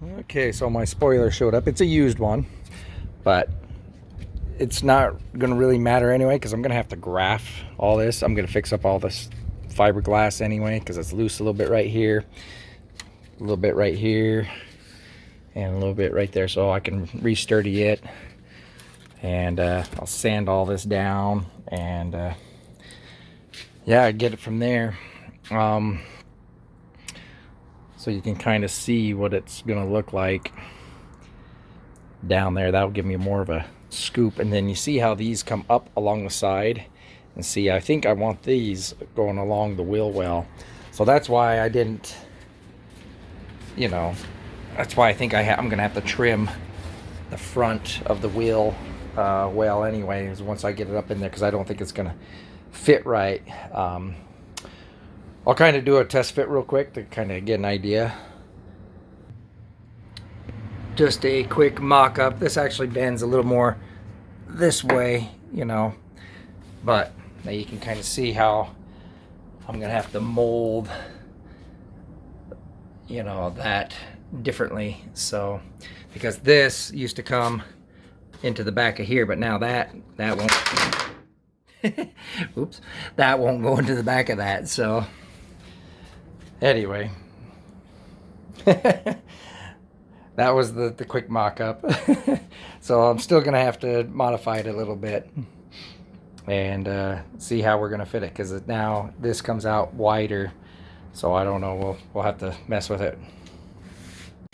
Okay, so my spoiler showed up. It's a used one, but it's not gonna really matter anyway because I'm gonna have to graph all this. I'm gonna fix up all this fiberglass anyway because it's loose a little bit right here, a little bit right here, and a little bit right there, so I can re-sturdy it. And I'll sand all this down and yeah, get it from there. So you can kind of see what it's gonna look like down there. That'll give me more of a scoop. And then you see how these come up along the side, and see, I think I want these going along the wheel well. So that's why I didn't, you know, that's why I think I'm gonna have to trim the front of the wheel well anyways once I get it up in there, because I don't think it's gonna fit right. I'll kind of do a test fit real quick to kind of get an idea. Just a quick mock-up. This actually bends a little more this way, you know, but now you can kind of see how I'm gonna have to mold, you know, that differently. So because this used to come into the back of here, but now that won't oops, that won't go into the back of that. So anyway, that was the quick mock-up. So I'm still gonna have to modify it a little bit and see how we're gonna fit it, because now this comes out wider, so I don't know, we'll have to mess with it.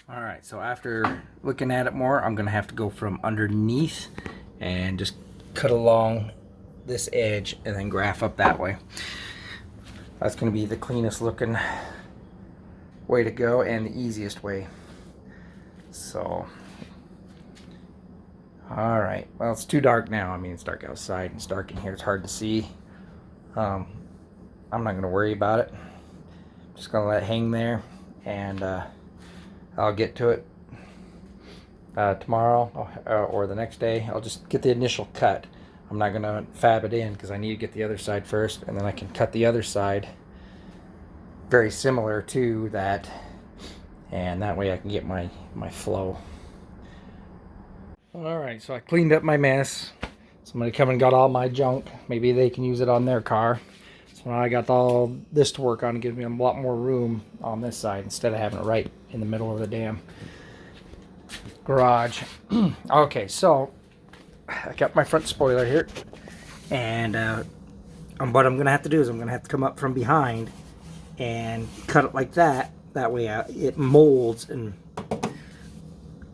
All right, so after looking at it more, I'm gonna have to go from underneath and just cut along this edge and then graph up that way. That's gonna be the cleanest looking way to go and the easiest way. So, all right, well, it's too dark now. I mean, it's dark outside and it's dark in here. It's hard to see. I'm not gonna worry about it. Just gonna let it hang there, and I'll get to it tomorrow or the next day. I'll just get the initial cut. I'm not gonna fab it in because I need to get the other side first, and then I can cut the other side very similar to that, and that way I can get my flow. All right, so I cleaned up my mess. Somebody come and got all my junk. Maybe they can use it on their car. So now I got all this to work on and give me a lot more room on this side instead of having it right in the middle of the damn garage. Okay, so I got my front spoiler here, and what I'm gonna have to do is I'm gonna have to come up from behind and cut it like that. That way it molds and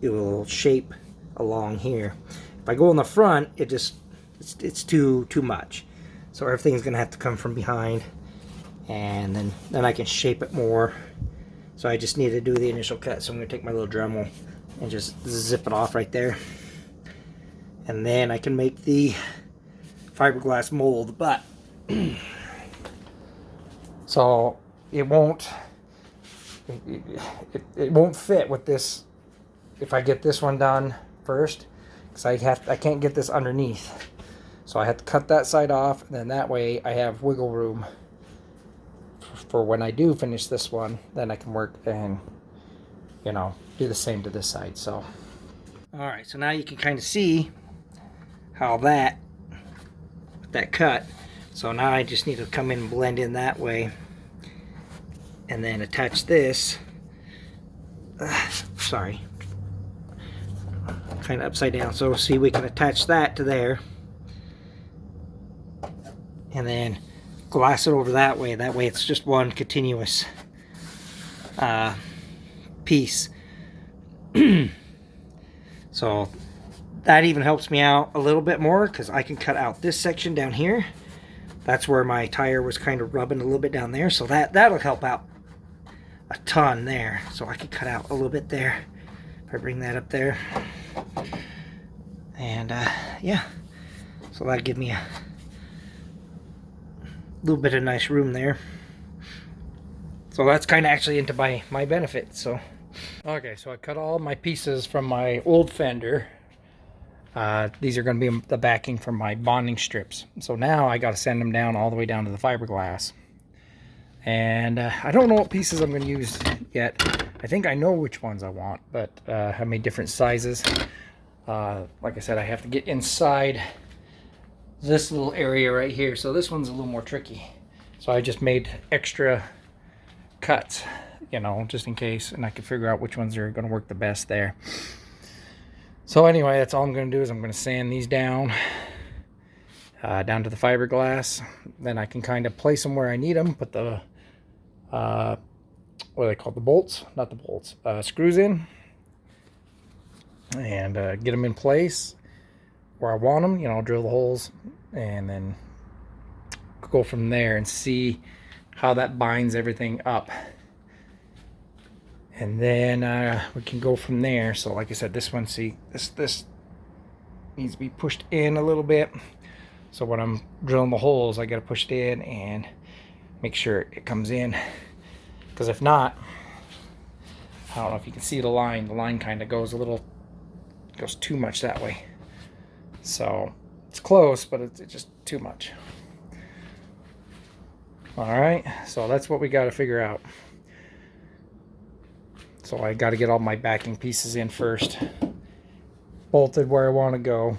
it will shape along here. If I go in the front, it's too much. So everything's gonna have to come from behind, and then I can shape it more. So I just need to do the initial cut. So I'm gonna take my little Dremel and just zip it off right there, and then I can make the fiberglass mold. But so it won't fit with this if I get this one done first, because I can't get this underneath. So I have to cut that side off, and then that way I have wiggle room for when I do finish this one. Then I can work and, you know, do the same to this side. So all right, so now you can kind of see how that cut. So now I just need to come in and blend in that way, and then attach this. Sorry, kind of upside down. So see, we can attach that to there, and then glass it over that way. That way it's just one continuous piece. So that even helps me out a little bit more, because I can cut out this section down here. That's where my tire was kind of rubbing a little bit down there. So that'll help out a ton there. So I can cut out a little bit there if I bring that up there. And yeah, so that'll give me a little bit of nice room there. So that's kind of actually into my benefit. So okay, so I cut all my pieces from my old Fender. These are going to be the backing for my bonding strips. So now I got to send them down all the way down to the fiberglass. And I don't know what pieces I'm going to use yet. I think I know which ones I want, but how many different sizes. Like I said, I have to get inside this little area right here, so this one's a little more tricky. So I just made extra cuts, you know, just in case, and I can figure out which ones are going to work the best there. So anyway, that's all I'm going to do is I'm going to sand these down down to the fiberglass. Then I can kind of place them where I need them, put the what are they called, the bolts, not the bolts, screws in, and get them in place where I want them, you know, drill the holes, and then go from there and see how that binds everything up. And then we can go from there. So like I said, this one, see, this needs to be pushed in a little bit. So when I'm drilling the holes, I got to push it in and make sure it comes in. Because if not, I don't know if you can see the line. The line kind of goes goes too much that way. So it's close, but it's just too much. All right, so that's what we got to figure out. So I got to get all my backing pieces in first, bolted where I want to go.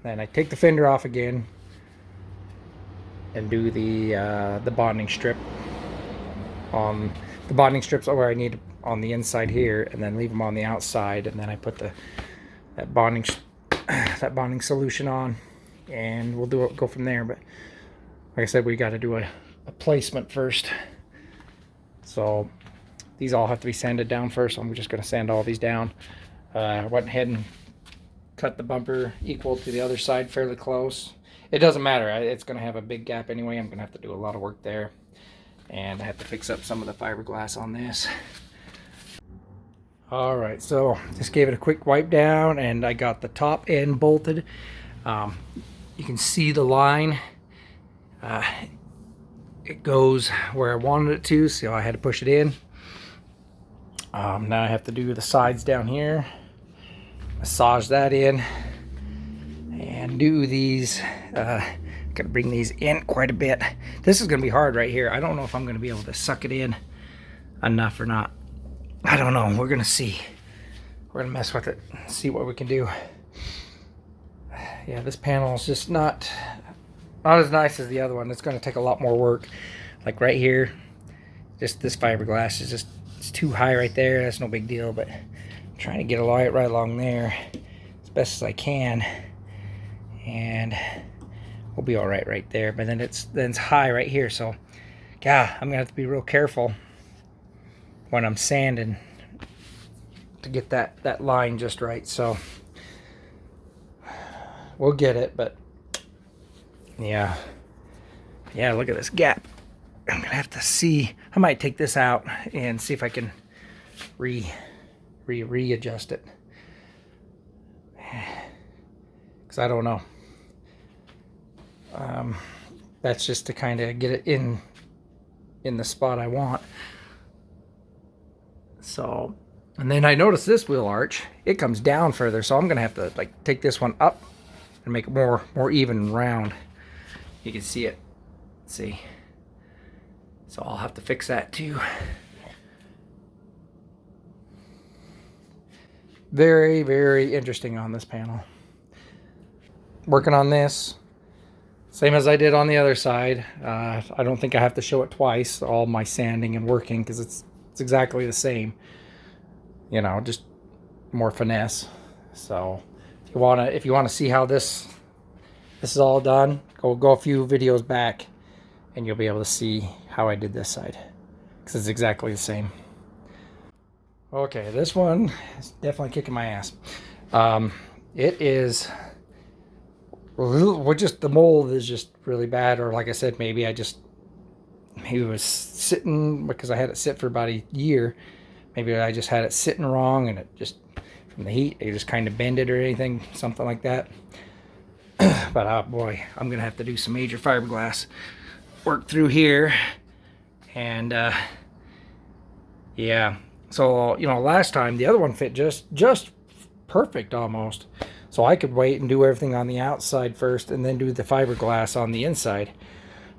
Then I take the fender off again and do the bonding strip. The bonding strips are where I need on the inside here, and then leave them on the outside. And then I put that bonding solution on, and we'll go from there. But like I said, we got to do a placement first. So these all have to be sanded down first. So I'm just going to sand all these down. I went ahead and cut the bumper equal to the other side, fairly close. It doesn't matter. It's going to have a big gap anyway. I'm going to have to do a lot of work there. And I have to fix up some of the fiberglass on this. All right, so just gave it a quick wipe down, and I got the top end bolted. You can see the line. It goes where I wanted it to, so I had to push it in. Now I have to do the sides down here, massage that in, and do these. Gotta bring these in quite a bit. This is gonna be hard right here. I don't know if I'm gonna be able to suck it in enough or not. I don't know. We're gonna see. We're gonna mess with it, see what we can do. Yeah, this panel is just not as nice as the other one. It's gonna take a lot more work. Like right here, just this fiberglass is just, it's too high right there. That's no big deal, but I'm trying to get it right along there as best as I can, and we'll be all right there. But then it's high right here, so yeah, I'm gonna have to be real careful when I'm sanding to get that line just right. So we'll get it, but yeah, look at this gap. I'm gonna have to see. I might take this out and see if I can readjust it, because I don't know. That's just to kind of get it in the spot I want. So, and then I noticed this wheel arch, it comes down further, so I'm gonna have to like take this one up and make it more even and round. You can see it. See, so I'll have to fix that too. Very, very interesting on this panel. Working on this same as I did on the other side. I don't think I have to show it twice, all my sanding and working, because it's exactly the same, you know, just more finesse. So if you wanna see how this is all done, go a few videos back and you'll be able to see how I did this side, because it's exactly the same. Okay, this one is definitely kicking my ass. It is the mold is just really bad, or like I said, maybe it was sitting, because I had it sit for about a year. Maybe I just had it sitting wrong, and it just, from the heat, it just kind of bended or anything, something like that. But oh boy, I'm gonna have to do some major fiberglass work through here. And yeah, so you know, last time the other one fit just perfect almost. So I could wait and do everything on the outside first and then do the fiberglass on the inside.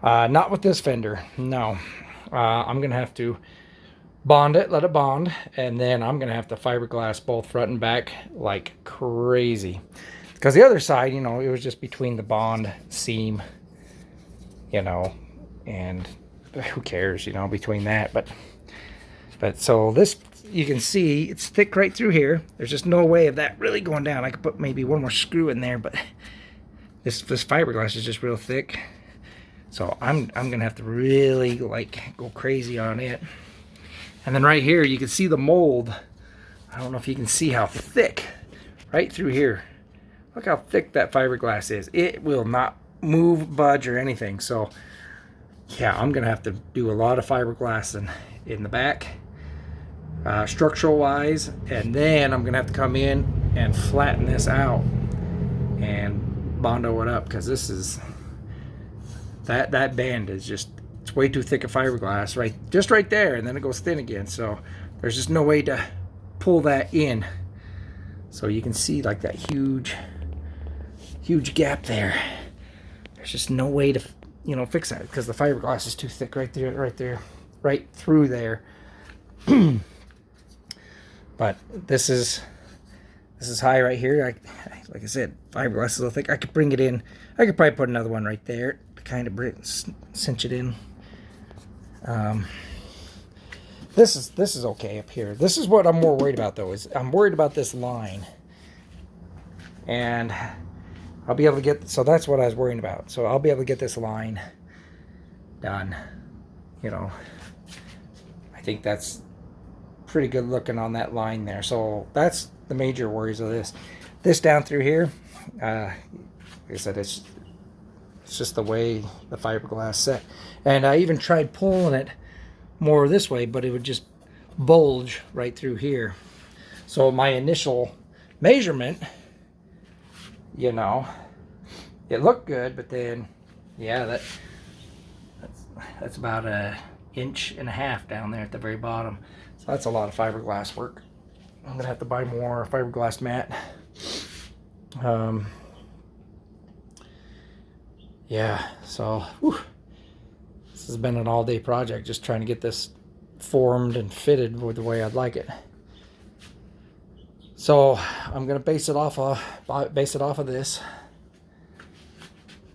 Not with this fender, no. I'm gonna have to bond it, let it bond, and then I'm gonna have to fiberglass both front and back like crazy. Because the other side, you know, it was just between the bond seam, you know, and who cares, you know, between that. But so this, you can see it's thick right through here. There's just no way of that really going down. I could put maybe one more screw in there, but this fiberglass is just real thick. So I'm gonna have to really like go crazy on it. And then right here, you can see the mold. I don't know if you can see how thick, right through here. Look how thick that fiberglass is. It will not move, budge, or anything. So yeah, I'm gonna have to do a lot of fiberglass in the back, structural wise, and then I'm gonna have to come in and flatten this out and bondo it up, because this is, that band is just, it's way too thick of fiberglass, right, just right there, and then it goes thin again. So there's just no way to pull that in. So you can see like that huge gap there. There's just no way to, you know, fix that, because the fiberglass is too thick right there, right through there. But this is high right here. Like I said, fiberglass is a little thick. I could bring it in. I could probably put another one right there to kind of cinch it in. This is okay up here. This is what I'm more worried about, though, is I'm worried about this line. And I'll be able to get, so that's what I was worrying about. So I'll be able to get this line done. You know, I think that's pretty good looking on that line there. So that's the major worries of this. This down through here, like I said, it's just the way the fiberglass set. And I even tried pulling it more this way, but it would just bulge right through here. So my initial measurement, you know, it looked good, but then yeah, that's about 1.5 inches down there at the very bottom. So that's a lot of fiberglass work. I'm gonna have to buy more fiberglass mat. Yeah, so whew, this has been an all-day project, just trying to get this formed and fitted with the way I'd like it. So I'm gonna base it off of this,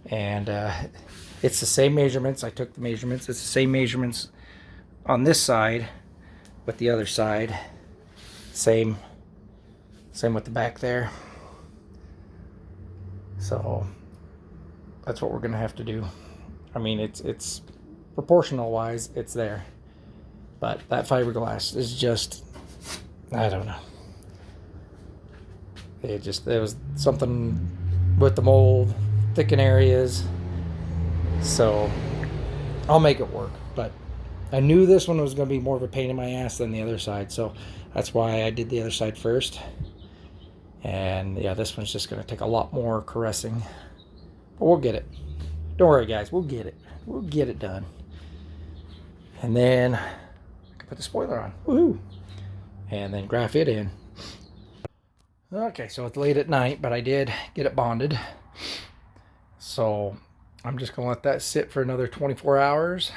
and it's the same measurements. I took the measurements. It's the same measurements on this side with the other side. Same with the back there. So that's what we're gonna have to do. I mean, it's proportional wise, it's there, but that fiberglass is just, I don't know. There was something with the mold, thicken areas. So I'll make it work, but I knew this one was going to be more of a pain in my ass than the other side, so that's why I did the other side first. And yeah, this one's just going to take a lot more caressing, but we'll get it. Don't worry, guys, we'll get it. We'll get it done. And then I can put the spoiler on. Woohoo! And then graph it in. Okay, so it's late at night, but I did get it bonded. So I'm just going to let that sit for another 24 hours.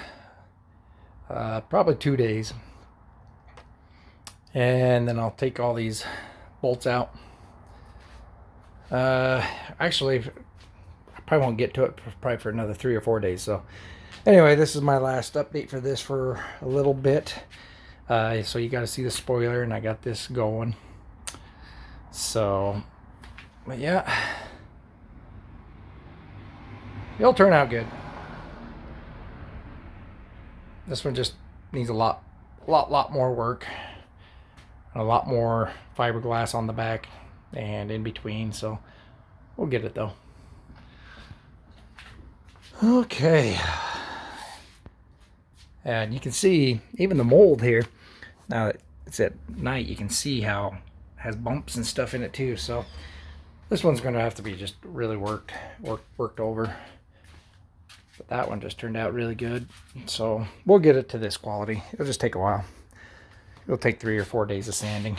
Probably 2 days. And then I'll take all these bolts out. Actually, I probably won't get to it probably for another 3 or 4 days. So anyway, this is my last update for this for a little bit. So you got to see the spoiler, and I got this going. So, but yeah, it'll turn out good. This one just needs a lot more work, and a lot more fiberglass on the back and in between. So we'll get it though. Okay, and you can see even the mold here. Now that it's at night, you can see how it has bumps and stuff in it too. So this one's going to have to be just really worked over. But that one just turned out really good. So we'll get it to this quality. It'll just take a while. It'll take 3 or 4 days of sanding.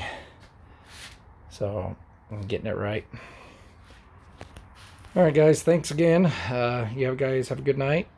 So I'm getting it right. All right, guys. Thanks again. You guys have a good night.